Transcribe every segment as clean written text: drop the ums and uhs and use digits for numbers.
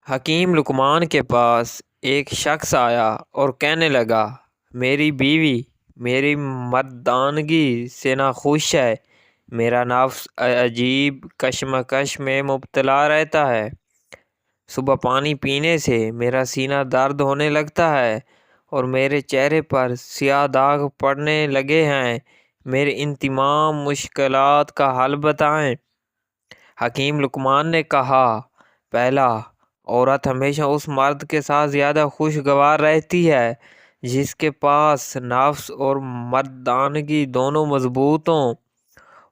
حکیم لقمان کے پاس ایک شخص آیا اور کہنے لگا، میری بیوی میری مردانگی سے ناخوش ہے۔ میرا نفس عجیب کشمکش میں مبتلا رہتا ہے۔ صبح پانی پینے سے میرا سینہ درد ہونے لگتا ہے اور میرے چہرے پر سیاہ داغ پڑنے لگے ہیں۔ میرے ان تمام مشکلات کا حل بتائیں۔ حکیم لقمان نے کہا، پہلا، عورت ہمیشہ اس مرد کے ساتھ زیادہ خوشگوار رہتی ہے جس کے پاس نفس اور مردانگی دونوں مضبوط ہوں،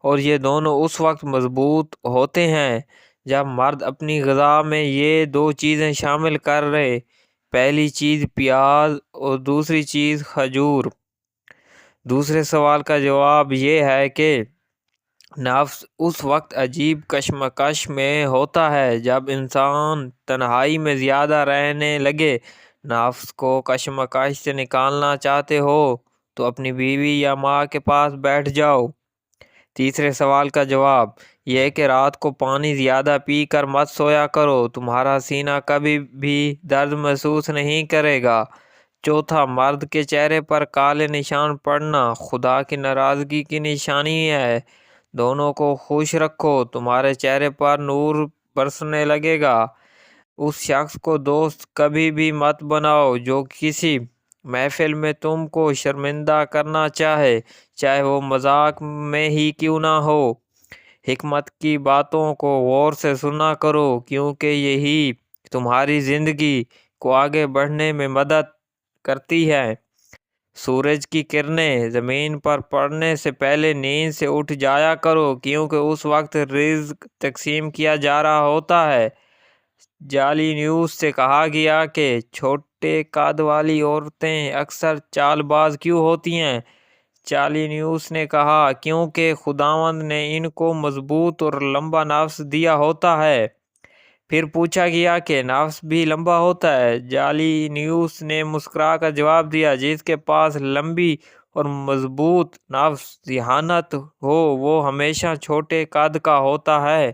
اور یہ دونوں اس وقت مضبوط ہوتے ہیں جب مرد اپنی غذا میں یہ دو چیزیں شامل کر رہے، پہلی چیز پیاز اور دوسری چیز کھجور۔ دوسرے سوال کا جواب یہ ہے کہ نفس اس وقت عجیب کشمکش میں ہوتا ہے جب انسان تنہائی میں زیادہ رہنے لگے۔ نفس کو کشمکش سے نکالنا چاہتے ہو تو اپنی بیوی یا ماں کے پاس بیٹھ جاؤ۔ تیسرے سوال کا جواب یہ کہ رات کو پانی زیادہ پی کر مت سویا کرو، تمہارا سینہ کبھی بھی درد محسوس نہیں کرے گا۔ چوتھا، مرد کے چہرے پر کالے نشان پڑنا خدا کی ناراضگی کی نشانی ہے۔ دونوں کو خوش رکھو، تمہارے چہرے پر نور برسنے لگے گا۔ اس شخص کو دوست کبھی بھی مت بناؤ جو کسی محفل میں تم کو شرمندہ کرنا چاہے وہ مذاق میں ہی کیوں نہ ہو۔ حکمت کی باتوں کو غور سے سنا کرو کیونکہ یہی تمہاری زندگی کو آگے بڑھنے میں مدد کرتی ہے۔ سورج کی کرنیں زمین پر پڑنے سے پہلے نیند سے اٹھ جایا کرو کیونکہ اس وقت رزق تقسیم کیا جا رہا ہوتا ہے۔ جعلی نیوز سے کہا گیا کہ چھوٹے قد والی عورتیں اکثر چال باز کیوں ہوتی ہیں؟ جعلی نیوز نے کہا، کیونکہ خداوند نے ان کو مضبوط اور لمبا نفس دیا ہوتا ہے۔ پھر پوچھا گیا کہ نفس بھی لمبا ہوتا ہے؟ جعلی نیوز نے مسکرا کر جواب دیا، جس کے پاس لمبی اور مضبوط نفس ذہانت ہو وہ ہمیشہ چھوٹے قد کا ہوتا ہے۔